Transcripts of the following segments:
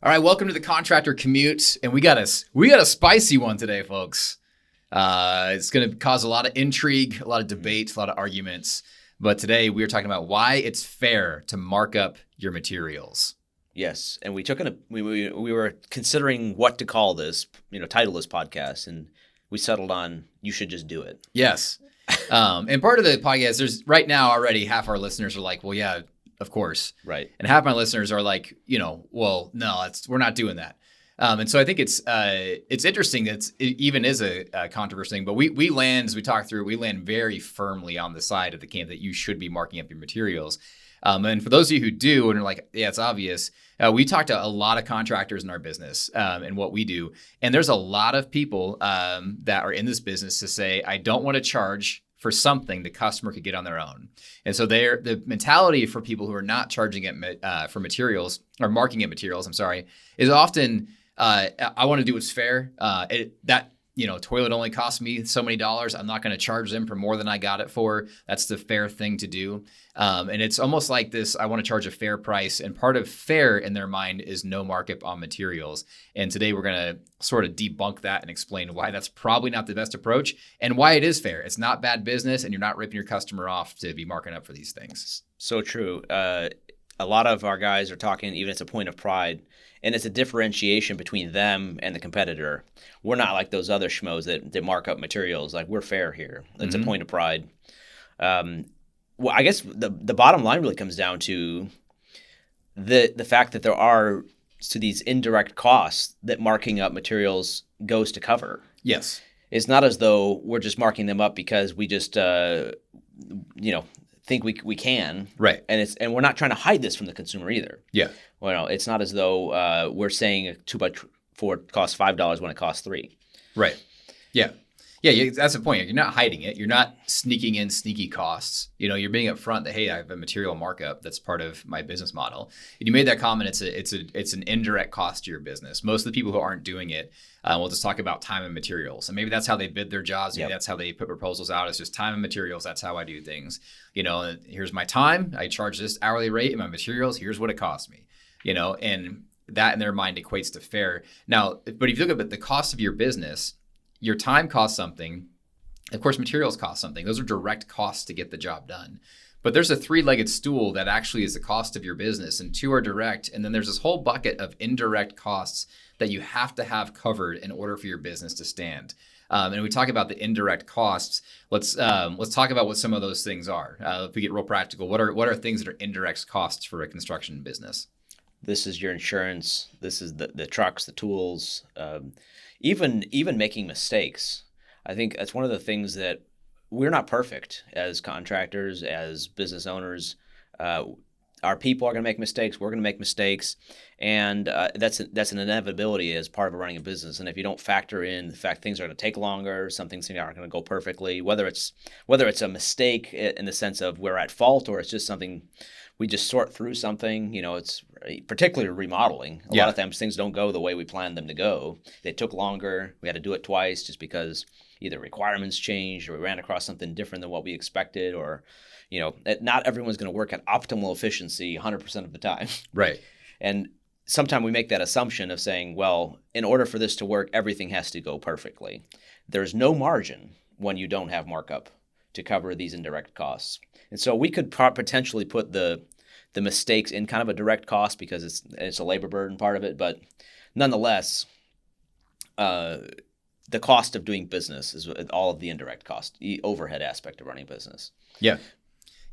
All right, welcome to the Contractor Commute, and we got a spicy one today, folks. It's going to cause a lot of intrigue, a lot of debate, a lot of arguments. But today we are talking about why it's fair to mark up your materials. Yes, and we were considering what to call this, title this podcast, and we settled on you should just do it. Yes, and part of the podcast, there's right now already half our listeners are like, well, yeah. Of course. Right. And half my listeners are like, well, no, we're not doing that. And so I think it's interesting that it even is a controversial thing, but we land, as we talk through, we land very firmly on the side of the camp that you should be marking up your materials. And for those of you who do and are like, yeah, it's obvious, we talk to a lot of contractors in our business and what we do. And there's a lot of people that are in this business to say, I don't want to charge for something the customer could get on their own. And so the mentality for people who are not charging it for materials or marking it materials, is often, I want to do what's fair. Toilet only cost me so many dollars. I'm not going to charge them for more than I got it for. That's the fair thing to do. And it's almost like this, I want to charge a fair price. And part of fair in their mind is no markup on materials. And today we're going to sort of debunk that and explain why that's probably not the best approach and why it is fair. It's not bad business and you're not ripping your customer off to be marking up for these things. So true. A lot of our guys are talking, even it's a point of pride, and it's a differentiation between them and the competitor. We're not like those other schmoes that mark up materials. Like, we're fair here. It's a point of pride. Well, I guess the bottom line really comes down to the fact that there are these indirect costs that marking up materials goes to cover. Yes. It's not as though we're just marking them up because we just think we can. Right. And we're not trying to hide this from the consumer either. Yeah. Well, it's not as though we're saying a 2x4 costs $5 when it costs $3. Right. Yeah. Yeah, that's the point. You're not hiding it. You're not sneaking in sneaky costs. You're being upfront that, hey, I have a material markup that's part of my business model. And you made that comment. It's an indirect cost to your business. Most of the people who aren't doing it, we'll just talk about time and materials. And maybe that's how they bid their jobs. Maybe that's how they put proposals out. It's just time and materials. That's how I do things. Here's my time. I charge this hourly rate, and my materials, here's what it costs me. And that in their mind equates to fair. Now, but if you look at the cost of your business, your time costs something. Of course, materials cost something. Those are direct costs to get the job done. But there's a three-legged stool that actually is the cost of your business, and two are direct. And then there's this whole bucket of indirect costs that you have to have covered in order for your business to stand. And we talk about the indirect costs. Let's talk about what some of those things are. If we get real practical, what are things that are indirect costs for a construction business? This is your insurance. This is the trucks, the tools. Even making mistakes. I think that's one of the things that we're not perfect as contractors, as business owners. Our people are going to make mistakes. We're going to make mistakes, and that's an inevitability as part of running a business. And if you don't factor in the fact things are going to take longer, some things aren't going to go perfectly, whether it's a mistake in the sense of we're at fault or it's just something we just sort through something. It's particularly remodeling. A lot of times things don't go the way we planned them to go. They took longer. We had to do it twice just because either requirements changed or we ran across something different than what we expected, or not everyone's going to work at optimal efficiency 100% of the time. Right. And sometimes we make that assumption of saying, well, in order for this to work, everything has to go perfectly. There's no margin when you don't have markup to cover these indirect costs. And so we could potentially put the mistakes in kind of a direct cost because it's a labor burden part of it, but nonetheless, the cost of doing business is all of the indirect cost, the overhead aspect of running a business. Yeah.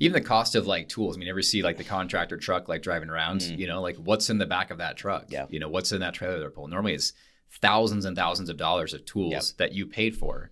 Even the cost of like tools. I mean, ever see like the contractor truck like driving around, like what's in the back of that truck? Yeah. What's in that trailer they're pulling? Normally it's thousands and thousands of dollars of tools that you paid for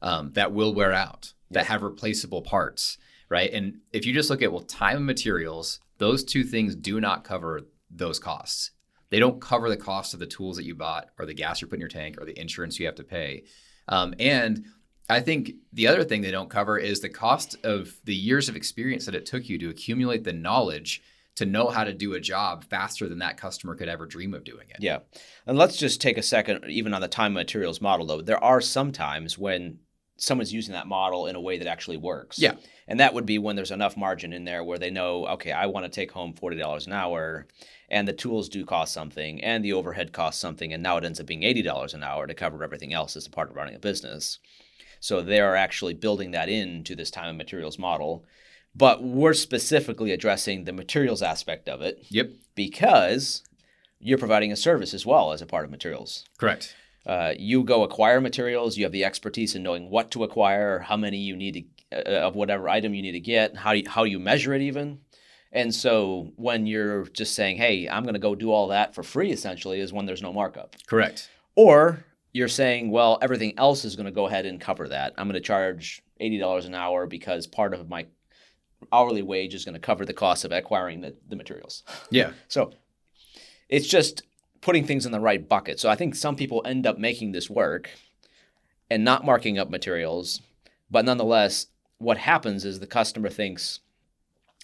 that will wear out, that have replaceable parts, right? And if you just look at, time and materials, those two things do not cover those costs. They don't cover the cost of the tools that you bought or the gas you're putting in your tank or the insurance you have to pay. And I think the other thing they don't cover is the cost of the years of experience that it took you to accumulate the knowledge to know how to do a job faster than that customer could ever dream of doing it. Yeah. And let's just take a second, even on the time and materials model, though. There are some times when someone's using that model in a way that actually works. Yeah. And that would be when there's enough margin in there where they know, okay, I want to take home $40 an hour, and the tools do cost something, and the overhead costs something, and now it ends up being $80 an hour to cover everything else as a part of running a business. So they are actually building that into this time and materials model. But we're specifically addressing the materials aspect of it. Yep. Because you're providing a service as well as a part of materials. Correct. You go acquire materials. You have the expertise in knowing what to acquire, how many you need to, of whatever item you need to get, how you measure it even. And so when you're just saying, hey, I'm going to go do all that for free, essentially, is when there's no markup. Correct. Or you're saying, well, everything else is going to go ahead and cover that. I'm going to charge $80 an hour because part of my hourly wage is going to cover the cost of acquiring the materials. Yeah. So it's just putting things in the right bucket. So I think some people end up making this work and not marking up materials. But nonetheless, what happens is the customer thinks,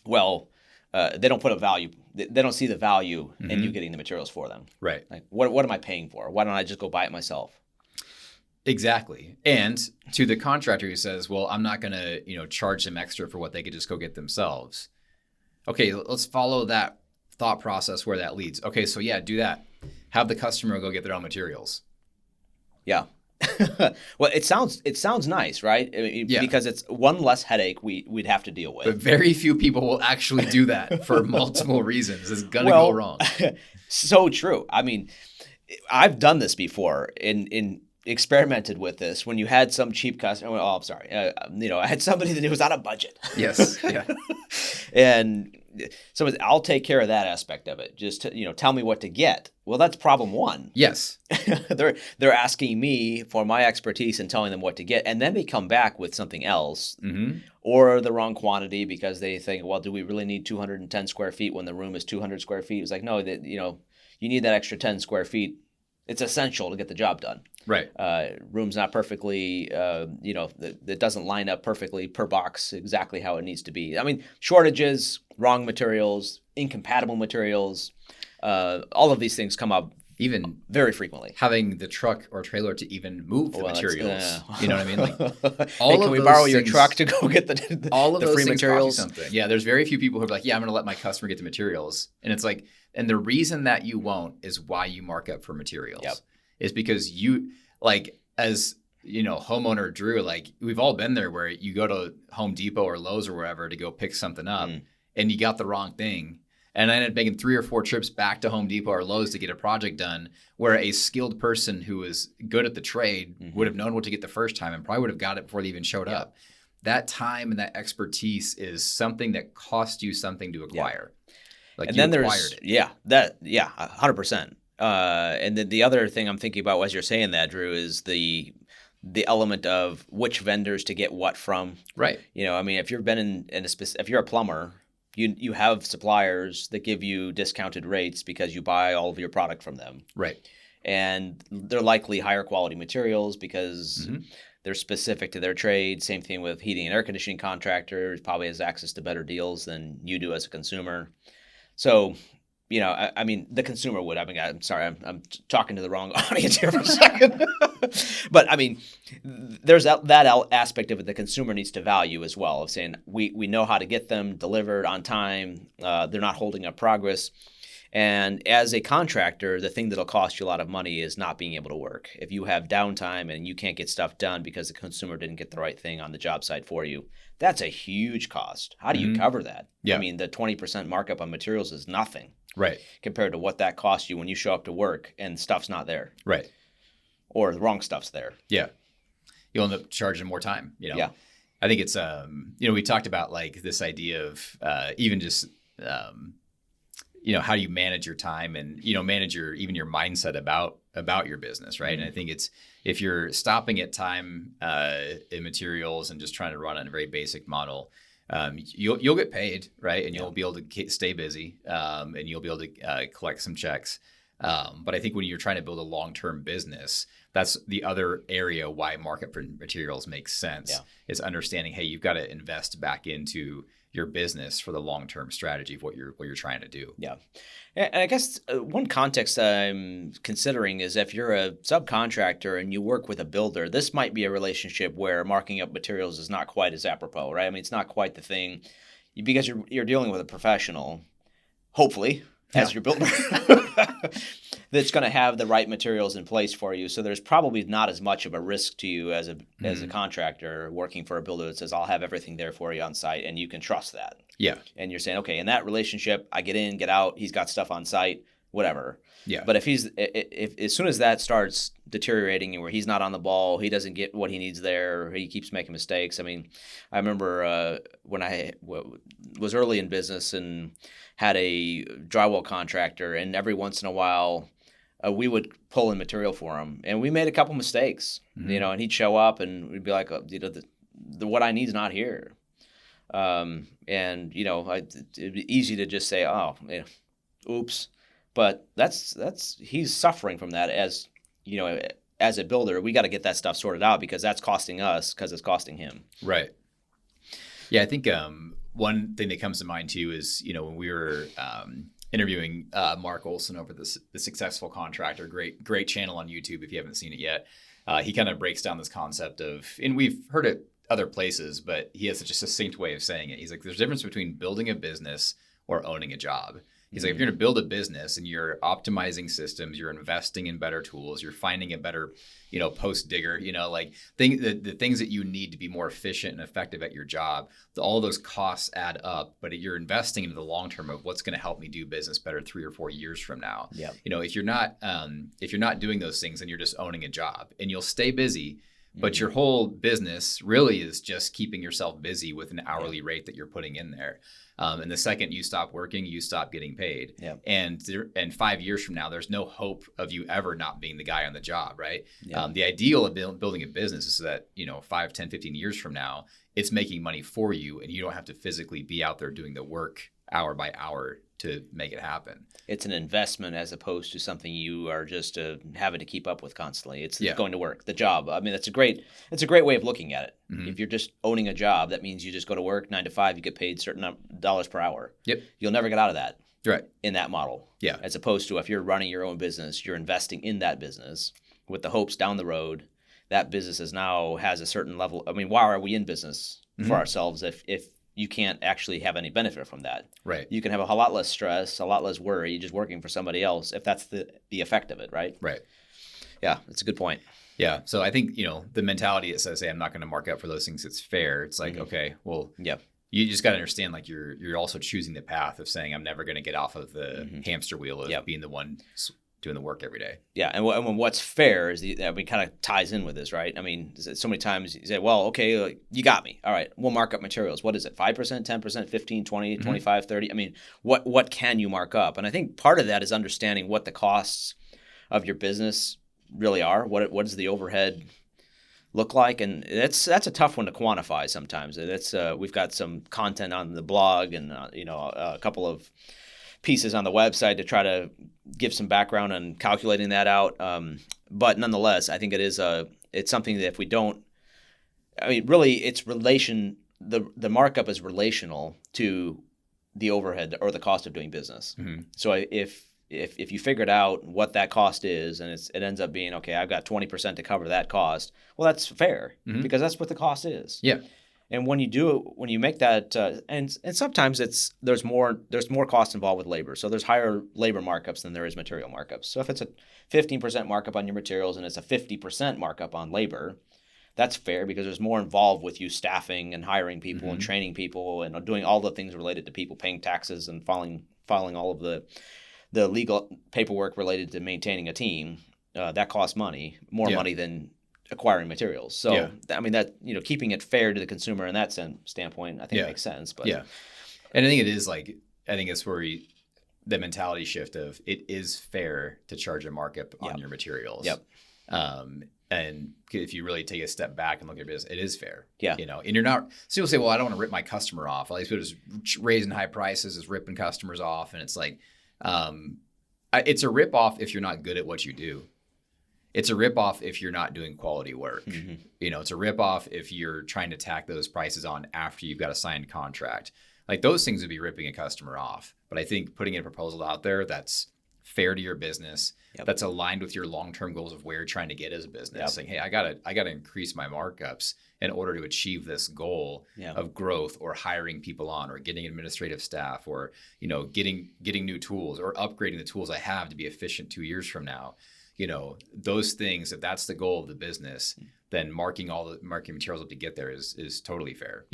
well, they don't put a value. They don't see the value in you getting the materials for them. Right. Like, what am I paying for? Why don't I just go buy it myself? Exactly. And to the contractor who says, well, I'm not going to, charge them extra for what they could just go get themselves. Okay, let's follow that thought process where that leads. Okay, so yeah, do that. Have the customer go get their own materials. Yeah. Well, it sounds nice, right? Yeah. Because it's one less headache we'd have to deal with. But very few people will actually do that for multiple reasons. It's going to go wrong. So true. I mean, I've done this before in experimented with this when you had some cheap customer. Oh, I'm sorry. I had somebody that was on a budget. Yes. Yeah. And so I'll take care of that aspect of it. Just tell me what to get. Well, that's problem one. Yes. They're asking me for my expertise and telling them what to get, and then they come back with something else or the wrong quantity because they think, well, do we really need 210 square feet when the room is 200 square feet? It's like, no, you need that extra 10 square feet. It's essential to get the job done. Right. Room's not perfectly, that doesn't line up perfectly per box exactly how it needs to be. I mean, shortages, wrong materials, incompatible materials, all of these things come up even very frequently. Having the truck or trailer to even move the materials. You know what I mean? Like, hey, can we borrow your truck to go get the all of the those free things materials? Cost you something. Yeah, there's very few people who are like, yeah, I'm going to let my customer get the materials. And it's like, and the reason that you won't is why you mark up for materials. Yep. Is because you, like, as homeowner Drew, like, we've all been there where you go to Home Depot or Lowe's or wherever to go pick something up and you got the wrong thing. And I ended up making 3 or 4 trips back to Home Depot or Lowe's to get a project done where a skilled person who was good at the trade would have known what to get the first time and probably would have got it before they even showed up. That time and that expertise is something that cost you something to acquire. Like, and you then acquired it. 100%. And then the other thing I'm thinking about as you're saying that, Drew, is the element of which vendors to get what from. Right. I mean, if you've been if you're a plumber, you have suppliers that give you discounted rates because you buy all of your product from them. Right. And they're likely higher quality materials because they're specific to their trade. Same thing with heating and air conditioning contractors, probably has access to better deals than you do as a consumer. So, I mean, the consumer would. I mean, I'm sorry, I'm talking to the wrong audience here for a second. But I mean, there's that aspect of it the consumer needs to value as well, of saying we know how to get them delivered on time. They're not holding up progress. And as a contractor, the thing that'll cost you a lot of money is not being able to work. If you have downtime and you can't get stuff done because the consumer didn't get the right thing on the job site for you, that's a huge cost. How do you cover that? Yeah. I mean, the 20% markup on materials is nothing. Right. Compared to what that costs you when you show up to work and stuff's not there. Right. Or the wrong stuff's there. Yeah. You'll end up charging more time, Yeah. I think it's, we talked about like this idea of even just, how you manage your time and, manage your mindset about your business. Right. And I think it's, if you're stopping at time in materials and just trying to run on a very basic model, you'll get paid, right? And you'll be able to stay busy and you'll be able to collect some checks. But I think when you're trying to build a long-term business, that's the other area why market for materials makes sense, is understanding, hey, you've got to invest back into your business for the long-term strategy of what you're trying to do. Yeah. And I guess one context I'm considering is if you're a subcontractor and you work with a builder, this might be a relationship where marking up materials is not quite as apropos, right? I mean, it's not quite the thing because you're dealing with a professional, hopefully, as your builder, that's going to have the right materials in place for you. So there's probably not as much of a risk to you as a contractor working for a builder that says, I'll have everything there for you on site, and you can trust that. Yeah. And you're saying, okay, in that relationship, I get in, get out, he's got stuff on site, whatever. Yeah. But if as soon as that starts deteriorating and where he's not on the ball, he doesn't get what he needs there, he keeps making mistakes. I mean, I remember when I was early in business and had a drywall contractor, and every once in a while we would pull in material for him, and we made a couple mistakes, and he'd show up and we'd be like, the what I need is not here. And it'd be easy to just say, oops. But he's suffering from that as a builder. We got to get that stuff sorted out because that's costing us because it's costing him. Right. Yeah, I think one thing that comes to mind too is when we were interviewing Mark Olson over the Successful Contractor, great channel on YouTube if you haven't seen it yet. He kind of breaks down this concept of, and we've heard it other places, but he has such a succinct way of saying it. He's like, there's a difference between building a business or owning a job. He's like, if you're going to build a business and you're optimizing systems, you're investing in better tools, you're finding a better, post digger, the things that you need to be more efficient and effective at your job, all those costs add up, but you're investing into the long term of what's going to help me do business better 3 or 4 years from now. Yeah. If you're not doing those things, then you're just owning a job and you'll stay busy. But your whole business really is just keeping yourself busy with an hourly rate that you're putting in there. And the second you stop working, you stop getting paid. Yeah. And 5 years from now, there's no hope of you ever not being the guy on the job, right? Yeah. The ideal of building a business is that, 5, 10, 15 years from now, it's making money for you and you don't have to physically be out there doing the work hour by hour to make it happen. It's an investment as opposed to something you are just having to keep up with constantly. It's going to work, the job. I mean, it's a great way of looking at it. Mm-hmm. If you're just owning a job, that means you just go to work 9 to 5, you get paid certain dollars per hour. Yep. You'll never get out of that. Right. In that model. Yeah. As opposed to if you're running your own business, you're investing in that business with the hopes down the road that business has a certain level. I mean, why are we in business for ourselves if you can't actually have any benefit from that? Right. You can have a lot less stress, a lot less worry, just working for somebody else if that's the effect of it, right? Right. Yeah, that's a good point. Yeah. So I think, the mentality that says, hey, I'm not going to mark up for those things, it's fair. It's like, okay, well, you just got to understand, like you're also choosing the path of saying, I'm never going to get off of the hamster wheel of being the one doing the work every day. Yeah, and what's fair is kind of ties in with this, right? I mean, so many times you say, well, okay, you got me. All right, we'll mark up materials. What is it, 5%, 10%, 15, 20, 25, 30? I mean, what can you mark up? And I think part of that is understanding what the costs of your business really are. What does the overhead look like? And that's a tough one to quantify sometimes. We've got some content on the blog and a couple of pieces on the website to try to give some background on calculating that out. But nonetheless, I think it's something that if we don't, I mean, really it's the markup is relational to the overhead or the cost of doing business. Mm-hmm. So if you figured out what that cost is and it ends up being, okay, I've got 20% to cover that cost, well, that's fair because that's what the cost is. Yeah. And when you make that, and sometimes there's more cost involved with labor. So there's higher labor markups than there is material markups. So if it's a 15% markup on your materials and it's a 50% markup on labor, that's fair because there's more involved with you staffing and hiring people and training people and doing all the things related to people paying taxes and filing all of the legal paperwork related to maintaining a team. That costs money, more money than acquiring materials. So I mean that keeping it fair to the consumer in that standpoint, I think makes sense. But and I think it is I think it's where the mentality shift of it is fair to charge a markup on your materials. Yep. And if you really take a step back and look at your business, it is fair. Yeah. And you're not. So you'll say, well, I don't want to rip my customer off. All these people just raising high prices is ripping customers off, and it's like, it's a rip off if you're not good at what you do. It's a ripoff if you're not doing quality work. It's a ripoff if you're trying to tack those prices on after you've got a signed contract. Like those things would be ripping a customer off. But I think putting a proposal out there that's fair to your business, that's aligned with your long-term goals of where you're trying to get as a business. Saying, hey, I gotta increase my markups in order to achieve this goal of growth, or hiring people on, or getting administrative staff, or getting new tools, or upgrading the tools I have to be efficient 2 years from now. Those things, if that's the goal of the business, then marking all the marketing materials up to get there is totally fair.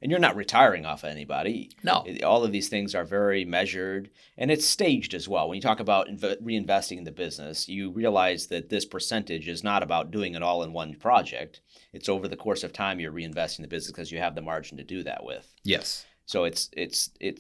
And you're not retiring off of anybody. No. All of these things are very measured, and it's staged as well. When you talk about reinvesting in the business, you realize that this percentage is not about doing it all in one project. It's over the course of time you're reinvesting in the business because you have the margin to do that with. Yes. So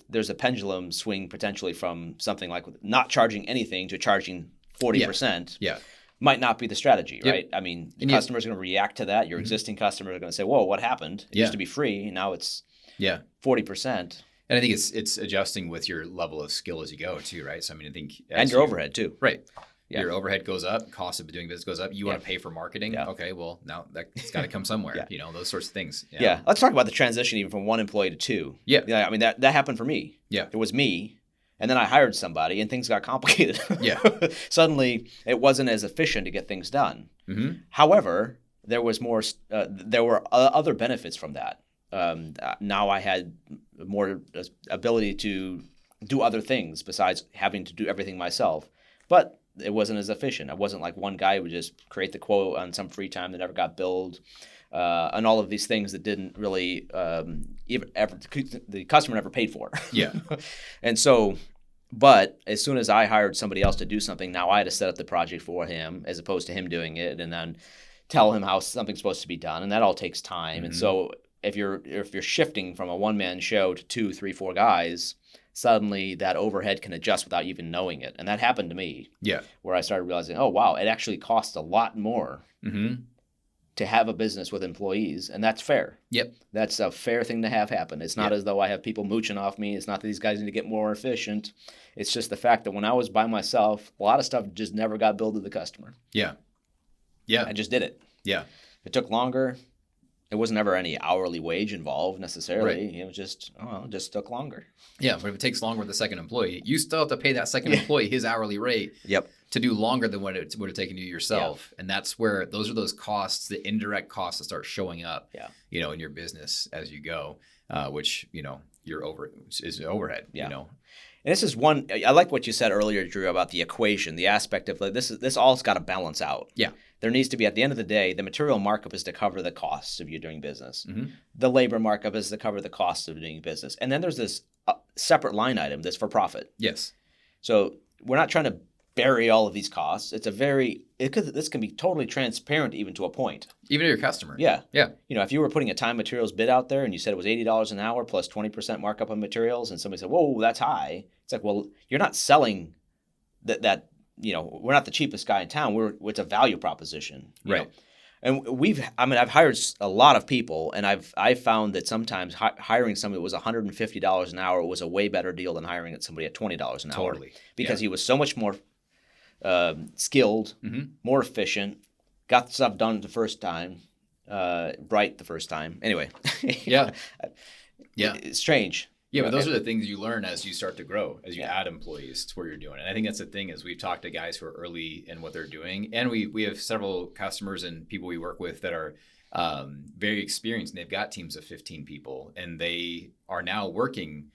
there's a pendulum swing potentially from something like not charging anything to charging 40%. Yeah. Might not be the strategy, right? I mean, the customer's going to react to that. Your existing customers are going to say, whoa, what happened? It used to be free. Now it's 40%. And I think it's adjusting with your level of skill as you go too, right? So I mean, I think and your overhead too, right? Yeah. Your overhead goes up, cost of doing business goes up. You want to pay for marketing, okay? Well, now that's got to come somewhere. Those sorts of things. Yeah. Let's talk about the transition even from one employee to two. Yeah. I mean that happened for me. Yeah. It was me. And then I hired somebody, and things got complicated. Suddenly, it wasn't as efficient to get things done. Mm-hmm. However, there was more. There were other benefits from that. Now I had more ability to do other things besides having to do everything myself. But it wasn't as efficient. I wasn't like one guy who would just create the quote on some free time that never got billed, and all of these things that didn't really the customer never paid for. Yeah. And so, but as soon as I hired somebody else to do something, now I had to set up the project for him as opposed to him doing it, and then tell him how something's supposed to be done, and that all takes time. Mm-hmm. And so if you're shifting from a one-man show to 2, 3, 4 guys, suddenly that overhead can adjust without even knowing it. And that happened to me. Yeah. Where I started realizing, oh wow, it actually costs a lot more to have a business with employees, and that's fair. Yep. That's a fair thing to have happen. It's not as though I have people mooching off me. It's not that these guys need to get more efficient. It's just the fact that when I was by myself, a lot of stuff just never got billed to the customer. Yeah. Yeah. I just did it. Yeah. It took longer. It wasn't ever any hourly wage involved necessarily. Right. It was just, it just took longer. Yeah, but if it takes longer with the second employee, you still have to pay that second employee his hourly rate. Yep. To do longer than what it would have taken you yourself. Yeah. And that's where those costs, the indirect costs that start showing up, in your business as you go, which, is overhead, And this is one, I like what you said earlier, Drew, about the equation, the aspect of this all's got to balance out. Yeah. There needs to be, at the end of the day, the material markup is to cover the costs of you doing business. Mm-hmm. The labor markup is to cover the costs of doing business. And then there's this separate line item that's for profit. Yes. So we're not trying to bury all of these costs. This can be totally transparent even to a point. Even to your customer. Yeah. Yeah. If you were putting a time materials bid out there and you said it was $80 an hour plus 20% markup on materials, and somebody said, whoa, that's high. It's like, well, you're not selling that we're not the cheapest guy in town. It's a value proposition. Right. And I've hired a lot of people, and I've found that sometimes hiring somebody that was $150 an hour was a way better deal than hiring somebody at $20 an hour. Totally. Because he was so much more skilled, more efficient, got the stuff done the first time, bright the first time. Anyway. Yeah. Yeah. It's strange. Yeah, but those are the things you learn as you start to grow, as you add employees to where you're doing. And I think that's the thing is we've talked to guys who are early in what they're doing. And we have several customers and people we work with that are very experienced, and they've got teams of 15 people. And they are now working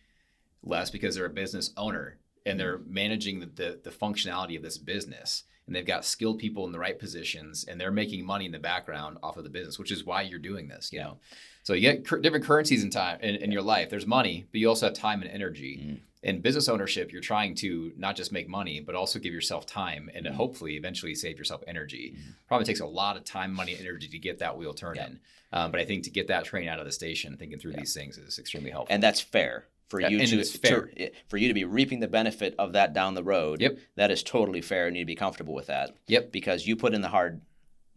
less because they're a business owner and they're managing the functionality of this business. And they've got skilled people in the right positions, and they're making money in the background off of the business, which is why you're doing this, you know. So you get different currencies in time in your life. There's money, but you also have time and energy. In business ownership, you're trying to not just make money, but also give yourself time and hopefully eventually save yourself energy. Probably takes a lot of time, money, and energy to get that wheel turning. But I think to get that train out of the station, thinking through these things is extremely helpful. And that's fair. For you to be reaping the benefit of that down the road, that is totally fair, and you need to be comfortable with that. Because you put in the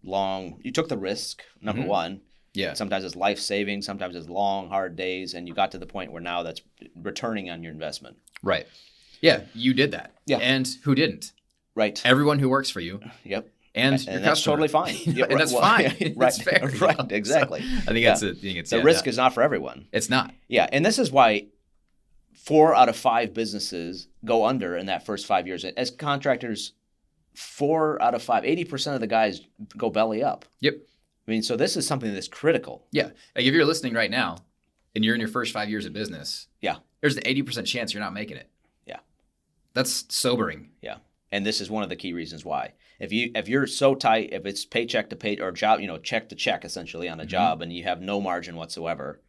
you took the risk, number one. Yeah. Sometimes it's life-saving, sometimes it's long, hard days, and you got to the point where now that's returning on your investment. Right. Yeah, you did that. Yeah. And who didn't? Right. Everyone who works for you. Yep. And that's totally fine. And that's fine. That's fair. Right, exactly. So I think that's the thing. The risk is not for everyone. It's not. Yeah, and this is why 4 out of 5 businesses go under in that first 5 years. As contractors, 4 out of 5, 80% of the guys go belly up. Yep. I mean, so this is something that's critical. Yeah. Like if you're listening right now and you're in your first 5 years of business, Yeah. there's an 80% chance you're not making it. Yeah. That's sobering. Yeah. And this is one of the key reasons why. If you're so tight, if it's paycheck to pay or job, check to check essentially on a job, and you have no margin whatsoever,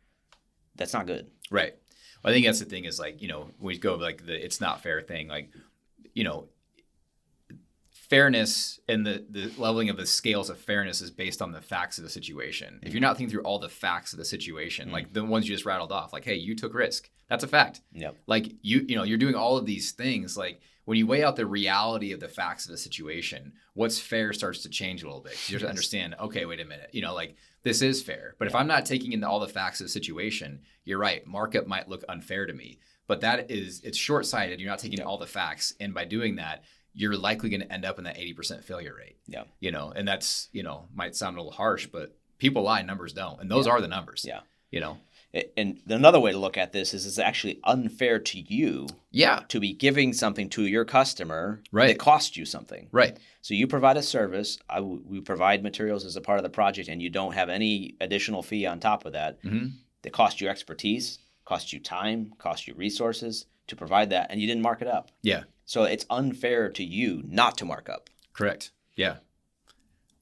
that's not good. Right. Well, I think that's the thing is like, when we go like the it's not fair thing, like, fairness and the leveling of the scales of fairness is based on the facts of the situation. If you're not thinking through all the facts of the situation, like the ones you just rattled off, like, hey, you took risk. That's a fact. Yep. Like you're doing all of these things. Like when you weigh out the reality of the facts of the situation, what's fair starts to change a little bit. You have to understand, okay, wait a minute, like this is fair. But if I'm not taking into all the facts of the situation, you're right. Markup might look unfair to me, but it's short-sighted. You're not taking all the facts. And by doing that, you're likely going to end up in that 80% failure rate. Yeah. And that's, might sound a little harsh, but people lie, numbers don't. And those are the numbers. Yeah. And another way to look at this is it's actually unfair to you to be giving something to your customer that costs you something. Right. So you provide a service, we provide materials as a part of the project, and you don't have any additional fee on top of that. Mm-hmm. That costs you expertise, costs you time, costs you resources to provide that, and you didn't mark it up. Yeah. So it's unfair to you not to mark up. Correct. Yeah.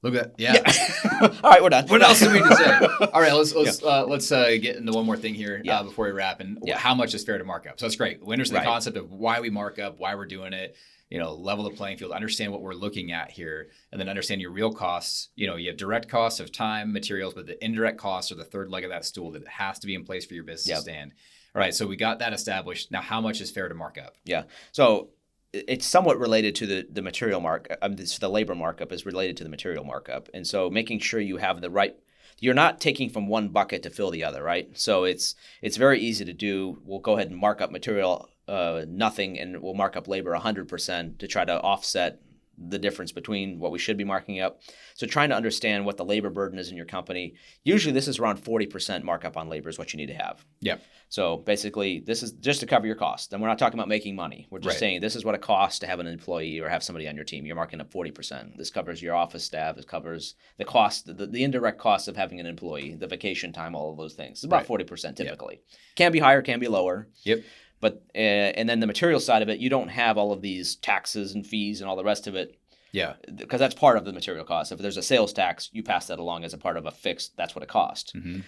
Look at that. Yeah. All right, we're done. What else do we need to say? All right, let's get into one more thing here before we wrap. And how much is fair to mark up? So that's great. We understand the concept of why we mark up, why we're doing it. Level the playing field. Understand what we're looking at here, and then understand your real costs. You have direct costs of time, materials, but the indirect costs are the third leg of that stool that has to be in place for your business to stand. All right, so we got that established. Now, how much is fair to mark up? Yeah. So it's somewhat related to the material markup. The labor markup is related to the material markup. And so making sure you have the right, you're not taking from one bucket to fill the other, right? So it's very easy to do. We'll go ahead and mark up material nothing, and we'll mark up labor 100% to try to offset the difference between what we should be marking up. So trying to understand what the labor burden is in your company. Usually this is around 40% markup on labor is what you need to have. Yeah. So basically this is just to cover your costs. And we're not talking about making money. We're just saying this is what it costs to have an employee or have somebody on your team. You're marking up 40%. This covers your office staff. It covers the cost, the indirect costs of having an employee, the vacation time, all of those things. It's about 40% typically. Can be higher, can be lower. Yep. But and then the material side of it, you don't have all of these taxes and fees and all the rest of it. Yeah. Because that's part of the material cost. If there's a sales tax, you pass that along as a part of a fixed, that's what it costs. Mm-hmm.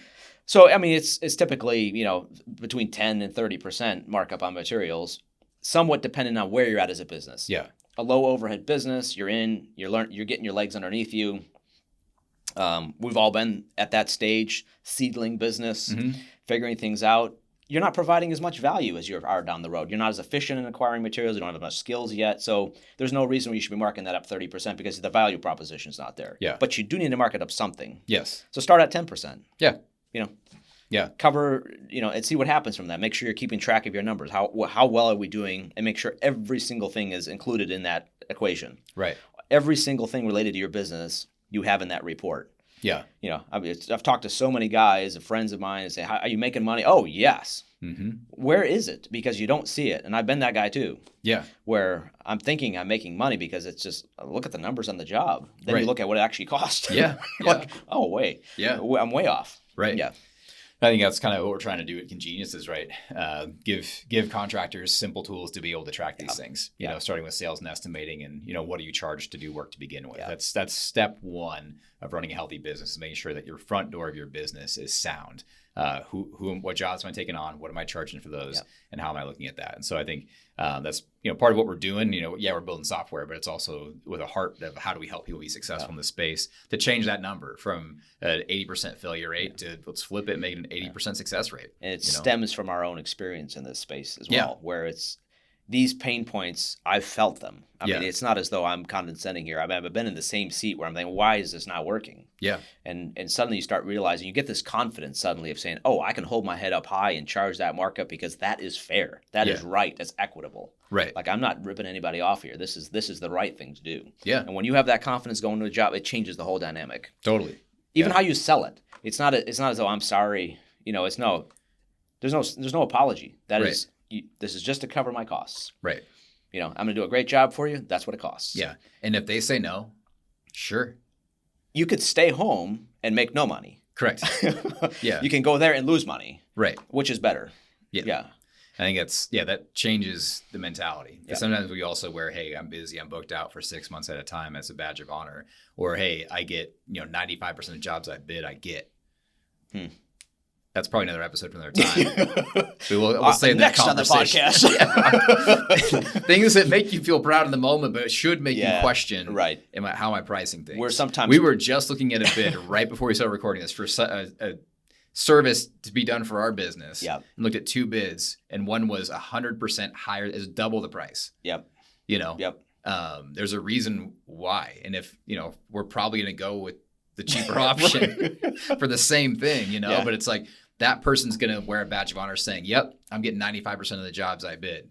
So, I mean, it's typically, between 10 and 30% markup on materials, somewhat dependent on where you're at as a business. Yeah. A low overhead business, you're getting your legs underneath you. We've all been at that stage, seedling business, figuring things out. You're not providing as much value as you are down the road. You're not as efficient in acquiring materials. You don't have enough skills yet. So there's no reason why you should be marking that up 30% because the value proposition is not there. Yeah. But you do need to mark it up something. Yes. So start at 10%. Yeah. Yeah. Cover, and see what happens from that. Make sure you're keeping track of your numbers. How well are we doing? And make sure every single thing is included in that equation. Right. Every single thing related to your business you have in that report. Yeah. I've talked to so many guys, friends of mine, and say, "Are you making money?" Oh, yes. Mm-hmm. Where is it? Because you don't see it. And I've been that guy too. Yeah. Where I'm thinking I'm making money because it's just, look at the numbers on the job. Then you look at what it actually cost. Yeah. Like, oh, wait. Yeah. I'm way off. Right. Yeah. I think that's kind of what we're trying to do at ConGenius is give contractors simple tools to be able to track these things, starting with sales and estimating and, what do you charge to do work to begin with? Yeah. That's step one of running a healthy business, is making sure that your front door of your business is sound. What jobs am I taking on? What am I charging for those? And how am I looking at that? And so I think that's part of what we're doing. We're building software, but it's also with a heart of how do we help people be successful in this space to change that number from an 80% failure rate to let's flip it, make it an 80% success rate. And it stems from our own experience in this space as well, where it's these pain points, I've felt them. I mean, it's not as though I'm condescending here. I've been in the same seat where I'm thinking, why is this not working? Yeah. And suddenly you start realizing, you get this confidence suddenly of saying, oh, I can hold my head up high and charge that markup because that is fair. That is right. That's equitable. Right. Like, I'm not ripping anybody off here. This is the right thing to do. Yeah. And when you have that confidence going to a job, it changes the whole dynamic. Totally. Even how you sell it. It's not as though I'm sorry. There's no apology. That is this is just to cover my costs. Right. You know, I'm going to do a great job for you. That's what it costs. Yeah. And if they say no, sure. You could stay home and make no money. Correct. Yeah. You can go there and lose money. Right. Which is better. Yeah. Yeah. I think that changes the mentality. Yeah. Sometimes we also wear, hey, I'm busy, I'm booked out for 6 months at a time as a badge of honor. Or, hey, I get, 95% of jobs I bid, I get. That's probably another episode for another time. We'll say next that on the podcast. Things that make you feel proud in the moment, but it should make you question, right? How am I pricing things? We were just looking at a bid right before we started recording this for a service to be done for our business. Yep. And looked at 2 bids, and one was 100% higher, is double the price. Yep. Yep. There's a reason why, and if we're probably going to go with the cheaper option for the same thing, but it's like that person's going to wear a badge of honor saying, yep, I'm getting 95% of the jobs I bid,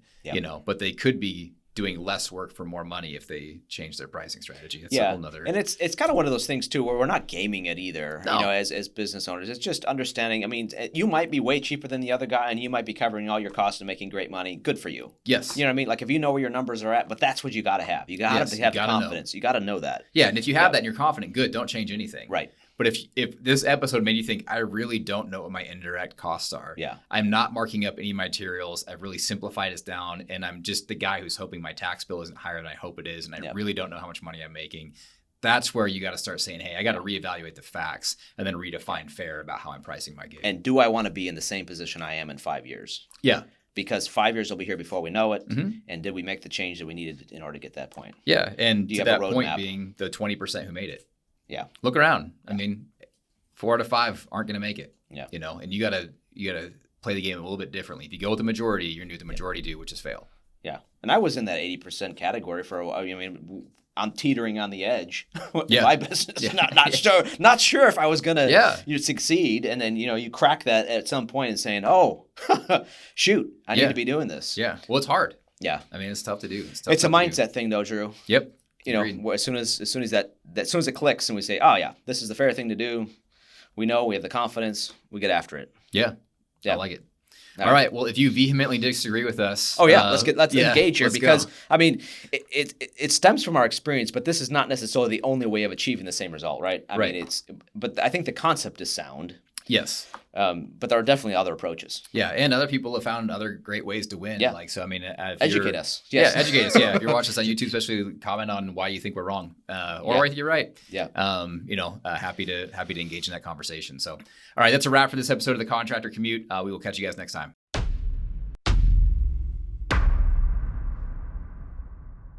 but they could be doing less work for more money if they change their pricing strategy. It's a whole nother. And it's kind of one of those things too, where we're not gaming it either, No. as business owners. It's just understanding. I mean, you might be way cheaper than the other guy and you might be covering all your costs and making great money. Good for you. Yes. You know what I mean? Like if you know where your numbers are at, but that's what you got to have. You got to have confidence. You got to know that. Yeah. And if you have that and you're confident, good, don't change anything. Right. But if this episode made you think, I really don't know what my indirect costs are. Yeah. I'm not marking up any materials. I've really simplified this down. And I'm just the guy who's hoping my tax bill isn't higher than I hope it is. And I really don't know how much money I'm making. That's where you got to start saying, hey, I got to reevaluate the facts and then redefine fair about how I'm pricing my gig. And do I want to be in the same position I am in 5 years? Yeah. Because 5 years will be here before we know it. Mm-hmm. And did we make the change that we needed in order to get that point? Yeah. And to that point roadmap? being the 20% who made it. Yeah. Look around. I mean, 4 out of 5 aren't going to make it. Yeah. And you gotta play the game a little bit differently. If you go with the majority, you're going to do the majority do, which is fail. Yeah. And I was in that 80% category for a while. I mean, I'm teetering on the edge with my business. Yeah. Not sure if I was going to succeed. And then, you crack that at some point and saying, oh, shoot, I need to be doing this. Yeah. Well, it's hard. Yeah. I mean, it's tough to do. It's a mindset thing though, Drew. Yep. As soon as it clicks and we say, oh yeah, this is the fair thing to do. We know, we have the confidence, we get after it. Yeah. I like it. All right. Well, if you vehemently disagree with us. Oh yeah, let's engage here because go. I mean, it stems from our experience, but this is not necessarily the only way of achieving the same result, right? I mean, but I think the concept is sound. Yes. But there are definitely other approaches. Yeah, and other people have found other great ways to win. Yeah. Educate us. Yes. Yeah, educate us. Yeah, if you're watching this on YouTube, especially comment on why you think we're wrong or why you think you're right. Yeah. Happy to engage in that conversation. So, all right, that's a wrap for this episode of the Contractor Commute. We will catch you guys next time.